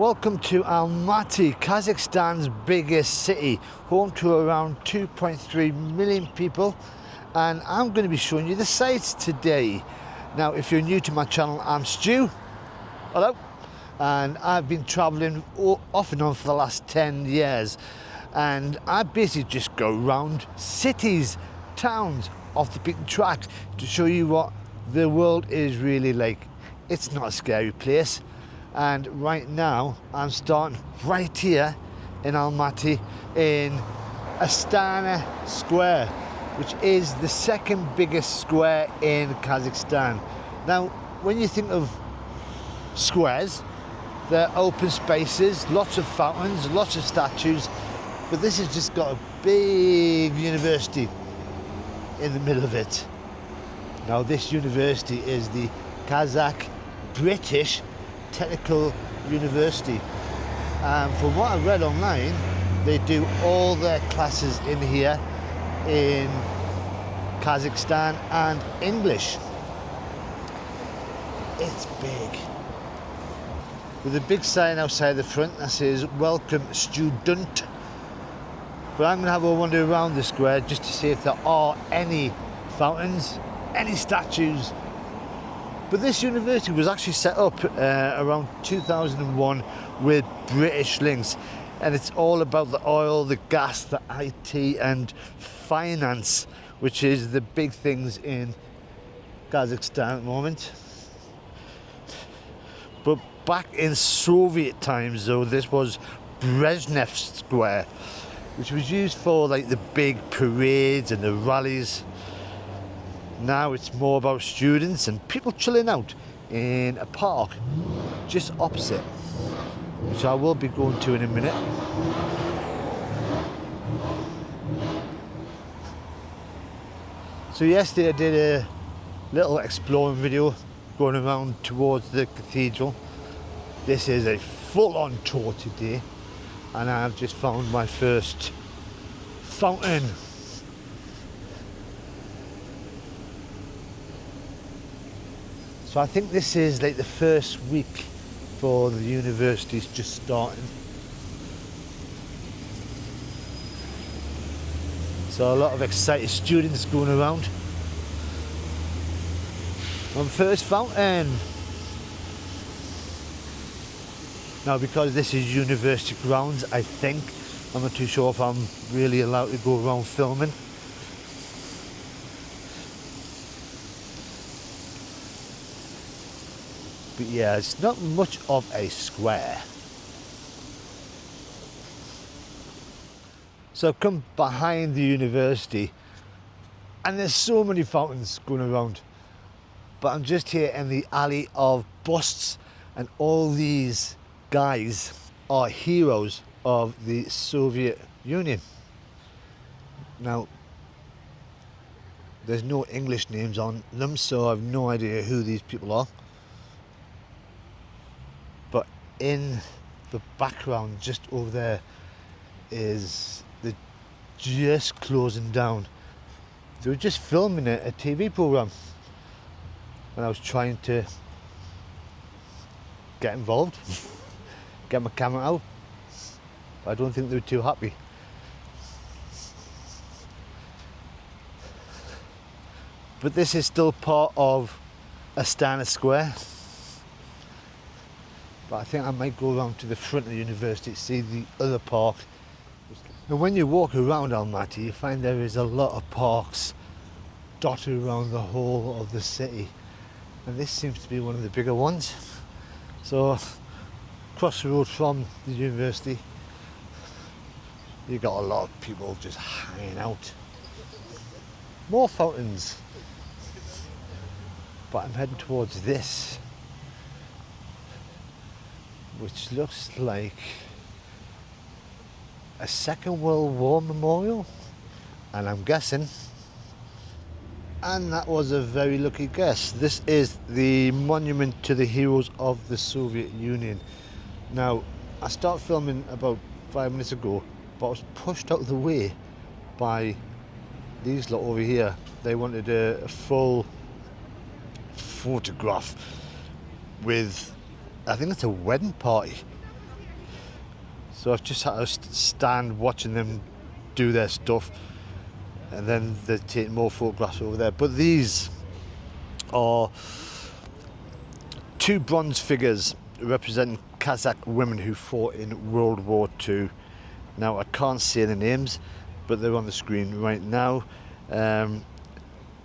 Welcome to Almaty, Kazakhstan's biggest city, home to around 2.3 million people, and I'm going to be showing you the sights today. Now, if you're new to my channel, I'm Stu. Hello. And I've been travelling off and on for the last 10 years, and I basically just go around cities, towns, off the beaten track to show you what the world is really like. It's not a scary place. And right now I'm starting right here in Almaty in Astana Square, which is the second biggest square in Kazakhstan. Now, when you think of squares, they're open spaces, lots of fountains, lots of statues, but this has just got a big university in the middle of it. Now, this university is the Kazakh-British Technical University, and from what I read online, they do all their classes in here in Kazakhstan and English. It's big, with a big sign outside the front that says "Welcome Student." But I'm going to have a wander around the square just to see if there are any fountains, any statues. But this university was actually set up around 2001 with British links, and it's all about the oil, the gas, the IT and finance, which is the big things in Kazakhstan at the moment. But back in Soviet times though, this was Brezhnev Square, which was used for like the big parades and the rallies. Now it's more about students and people chilling out in a park just opposite, which I will be going to in a minute. So yesterday I did a little exploring video going around towards the cathedral. This is a full-on tour today, and I've just found my first fountain. So I think this is like the first week for the university's just starting. So a lot of excited students going around. On first fountain. Now, because this is university grounds, I think, I'm not too sure if I'm really allowed to go around filming. But yeah, it's not much of a square. So I've come behind the university, and there's so many fountains going around. But I'm just here in the alley of busts, and all these guys are heroes of the Soviet Union. Now, there's no English names on them, so I've no idea who these people are. But in the background, just over there, is the just closing down. They were just filming a TV program, and I was trying to get involved, get my camera out, but I don't think they were too happy. But this is still part of Astana Square. But I think I might go around to the front of the university to see the other park. And when you walk around Almaty, you find there is a lot of parks dotted around the whole of the city. And this seems to be one of the bigger ones. So, across the road from the university, you got a lot of people just hanging out. More fountains. But I'm heading towards this, which looks like a Second World War memorial, and I'm guessing, and that was a very lucky guess, this is the monument to the heroes of the Soviet Union. Now, I started filming about 5 minutes ago, but I was pushed out of the way by these lot over here. They wanted a full photograph with, I think it's a wedding party, So I've just had to stand watching them do their stuff, and then they're taking more photographs over there. But these are two bronze figures representing Kazakh women who fought in World War II. Now I can't say the names, but they're on the screen right now.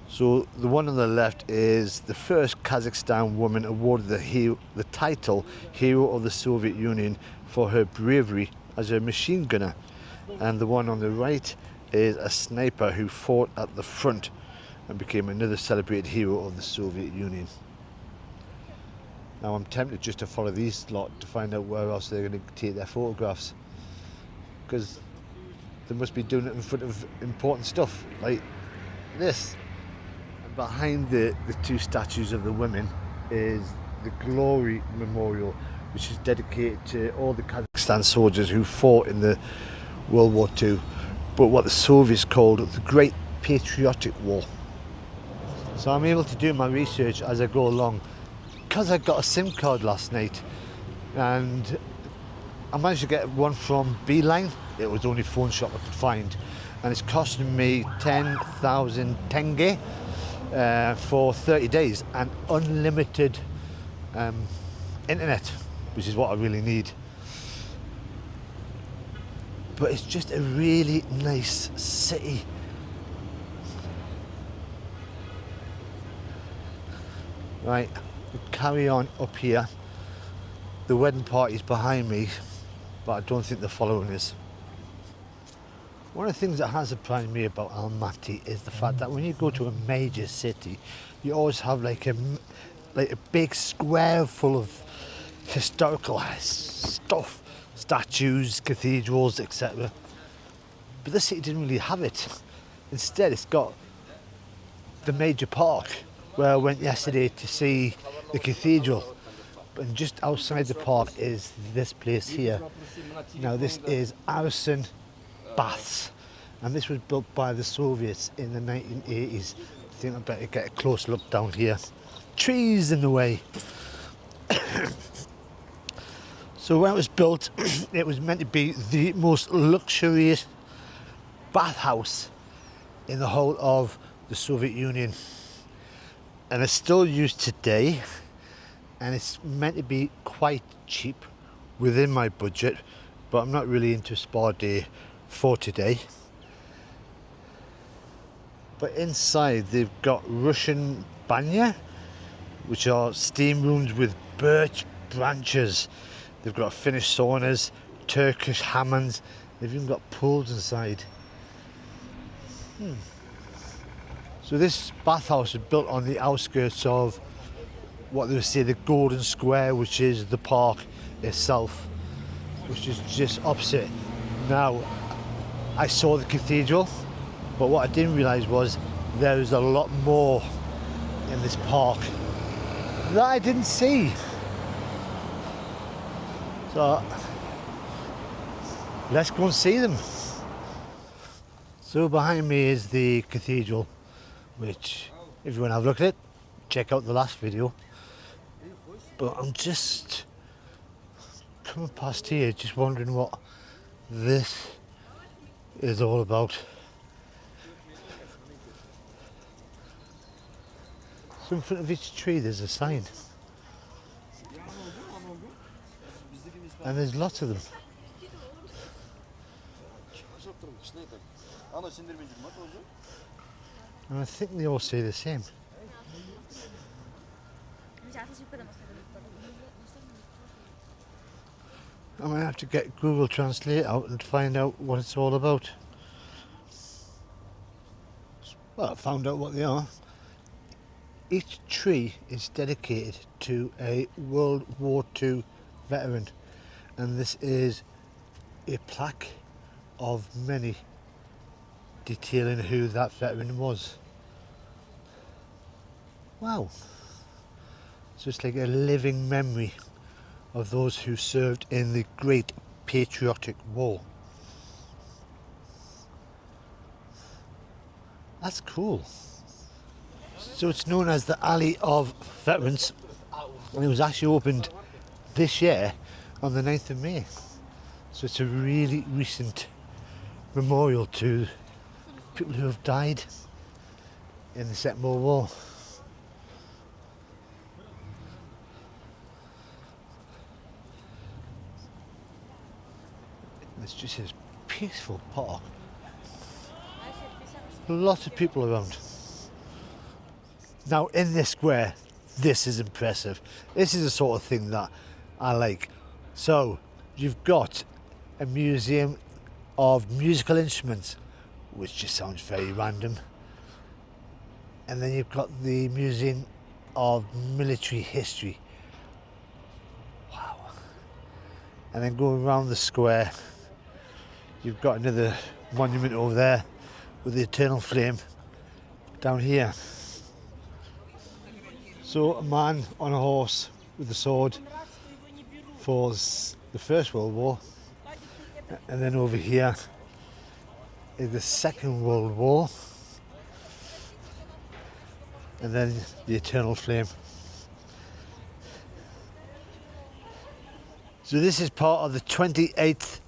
So the one on the left is the first Kazakhstan woman awarded the title Hero of the Soviet Union for her bravery as a machine gunner. And the one on the right is a sniper who fought at the front and became another celebrated hero of the Soviet Union. Now I'm tempted just to follow these lot to find out where else they're going to take their photographs, because they must be doing it in front of important stuff like this. And behind the two statues of the women is the Glory Memorial, which is dedicated to all the Kazakhstan soldiers who fought in the World War II, but what the Soviets called the Great Patriotic War. So I'm able to do my research as I go along, because I got a SIM card last night, and I managed to get one from Beeline. It was the only phone shop I could find, and it's costing me 10,000 tenge for 30 days and unlimited internet, which is what I really need. But it's just a really nice city. Right, we'll carry on up here. The wedding party's behind me, but I don't think they're following us. One of the things that has surprised me about Almaty is the fact that when you go to a major city, you always have like a big square full of historical stuff, statues, cathedrals, etc. But this city didn't really have it. Instead, it's got the major park, where I went yesterday to see the cathedral. And just outside the park is this place here. Now this is Arasan Baths, and this was built by the Soviets in the 1980s. I think I better get a close look down here. Trees in the way. So when it was built, it was meant to be the most luxurious bathhouse in the whole of the Soviet Union. And it's still used today, and it's meant to be quite cheap within my budget, but I'm not really into spa day for today. But inside they've got Russian banya, which are steam rooms with birch branches. They've got Finnish saunas, Turkish hammams, they've even got pools inside. So this bathhouse is built on the outskirts of what they would say the Golden Square, which is the park itself, which is just opposite. Now, I saw the cathedral, but what I didn't realise was there is a lot more in this park that I didn't see. So, let's go and see them. So behind me is the cathedral, which, if you want to have a look at it, check out the last video. But I'm just coming past here, just wondering what this is all about. So in front of each tree there's a sign. And there's lots of them. And I think they all say the same. I might have to get Google Translate out and find out what it's all about. Well, I found out what they are. Each tree is dedicated to a World War II veteran, and this is a plaque of many detailing who that veteran was. Wow. So it's like a living memory of those who served in the Great Patriotic War. That's cool. So it's known as the Alley of Veterans, and it was actually opened this year on the 9th of May. So it's a really recent memorial to people who have died in the Second World War. It's just this peaceful park. Lots of people around. Now in this square, this is impressive. This is the sort of thing that I like. So you've got a museum of musical instruments, which just sounds very random. And then you've got the Museum of Military History. Wow. And then going around the square, you've got another monument over there with the eternal flame down here. So a man on a horse with a sword for the First World War. And then over here is the Second World War. And then the eternal flame. So this is part of the 28th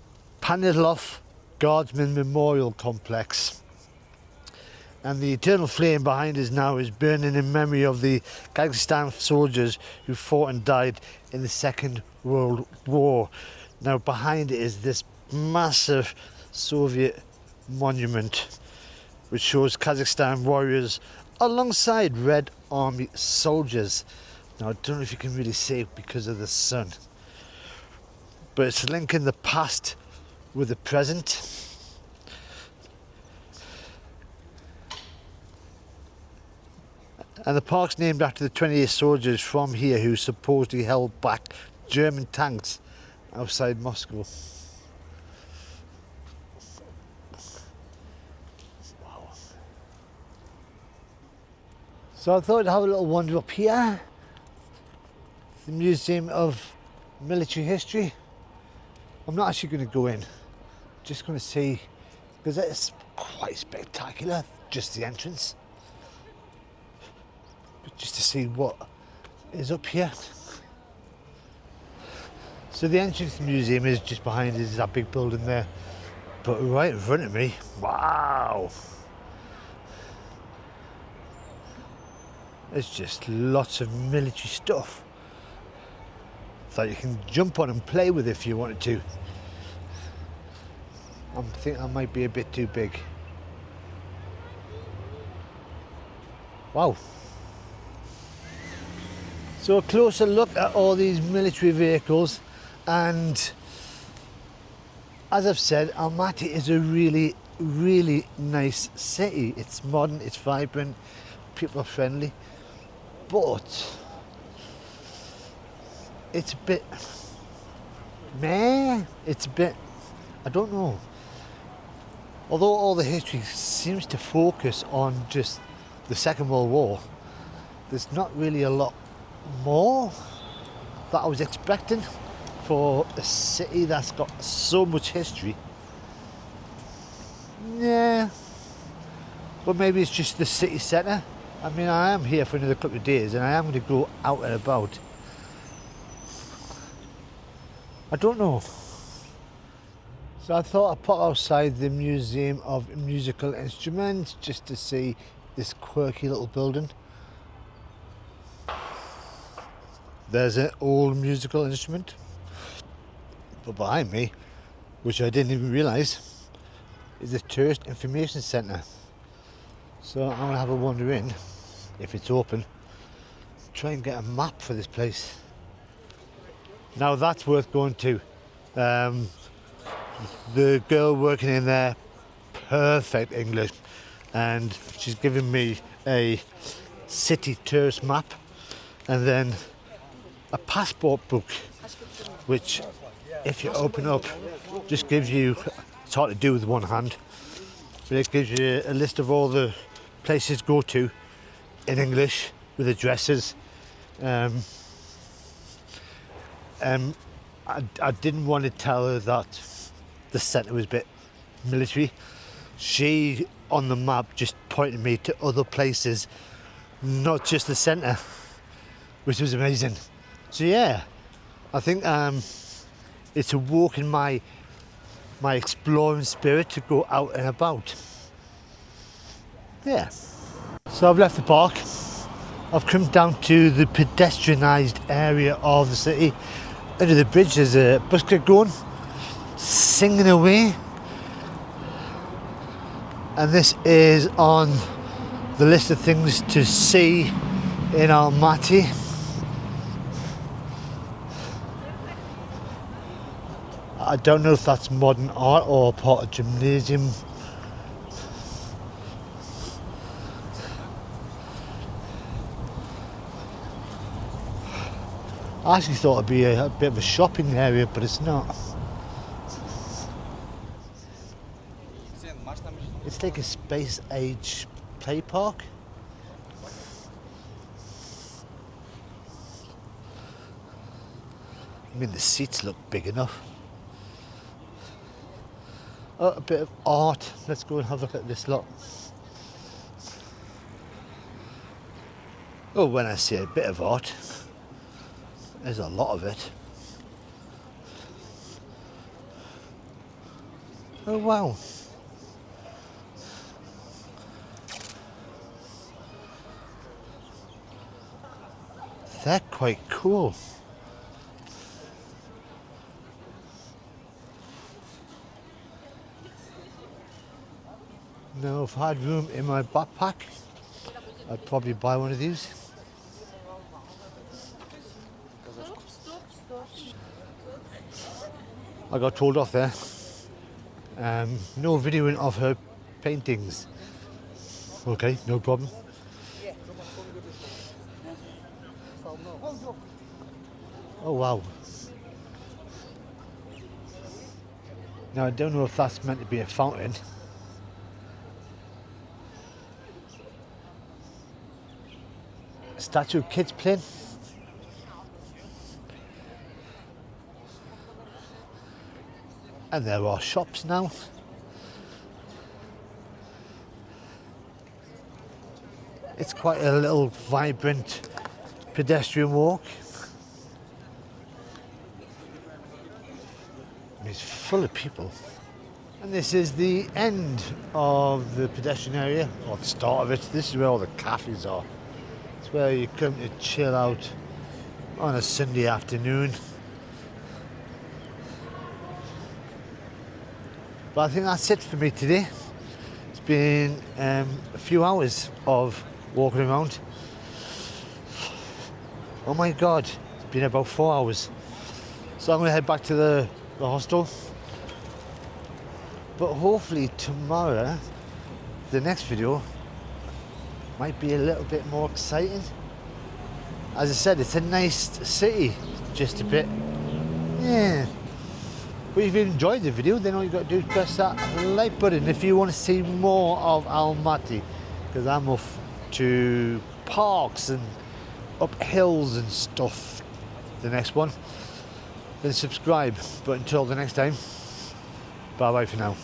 Panfilov Guardsman Memorial Complex. And the eternal flame behind us now is burning in memory of the Kazakhstan soldiers who fought and died in the Second World War. Now behind it is this massive Soviet monument which shows Kazakhstan warriors alongside Red Army soldiers. Now I don't know if you can really see it because of the sun, but it's linking the past with the present. And the park's named after the 28 soldiers from here who supposedly held back German tanks outside Moscow. Wow. So I thought I'd have a little wander up here. The Museum of Military History. I'm not actually going to go in. Just going to see, because it's quite spectacular, just the entrance. But just to see what is up here. So the entrance to the museum is just behind us, that big building there. But right in front of me, wow! There's just lots of military stuff that you can jump on and play with if you wanted to. I think that might be a bit too big. Wow. So a closer look at all these military vehicles, and as I've said, Almaty is a really, really nice city. It's modern, it's vibrant, people are friendly, but it's a bit meh. It's a bit, I don't know. Although all the history seems to focus on just the Second World War, there's not really a lot more that I was expecting for a city that's got so much history. Yeah, but maybe it's just the city centre. I mean, I am here for another couple of days and I am going to go out and about. I don't know. So I thought I'd pop outside the Museum of Musical Instruments just to see this quirky little building. There's an old musical instrument. But behind me, which I didn't even realise, is the Tourist Information Centre. So I'm going to have a wander in, if it's open, try and get a map for this place. Now that's worth going to. The girl working in there, perfect English, and she's given me a city tourist map and then a passport book, which if you open up just gives you, it's hard to do with one hand, but it gives you a list of all the places to go to in English with addresses. I didn't want to tell her that the centre was a bit military. She on the map just pointed me to other places, not just the centre, which was amazing. So yeah, I think it's awoken my my exploring spirit to go out and about. Yeah. So I've left the park. I've come down to the pedestrianised area of the city. Under the bridge there's a busker going, singing away. And this is on the list of things to see in Almaty. I don't know if that's modern art or part of gymnasium. I actually thought it'd be a bit of a shopping area, but it's not. It's like a space age play park. I mean, the seats look big enough. Oh, a bit of art. Let's go and have a look at this lot. Oh, when I say a bit of art, there's a lot of it. Oh wow. They're quite cool. Now, if I had room in my backpack, I'd probably buy one of these. I got told off there. No videoing of her paintings. Okay, no problem. Oh wow. Now I don't know if that's meant to be a fountain. A statue of kids playing. And there are shops now. It's quite a little vibrant pedestrian walk. It's full of people. And this is the end of the pedestrian area, or the start of it. This is where all the cafes are. It's where you come to chill out on a Sunday afternoon. But I think that's it for me today. It's been a few hours of walking around. Oh my God, it's been about 4 hours. So I'm going to head back to the hostel. But hopefully tomorrow, the next video might be a little bit more exciting. As I said, it's a nice city, just a bit, yeah. But if you enjoyed the video, then all you've got to do is press that like button if you want to see more of Almaty, because I'm off to parks and up hills and stuff the next one. Then subscribe. But until the next time, bye bye for now.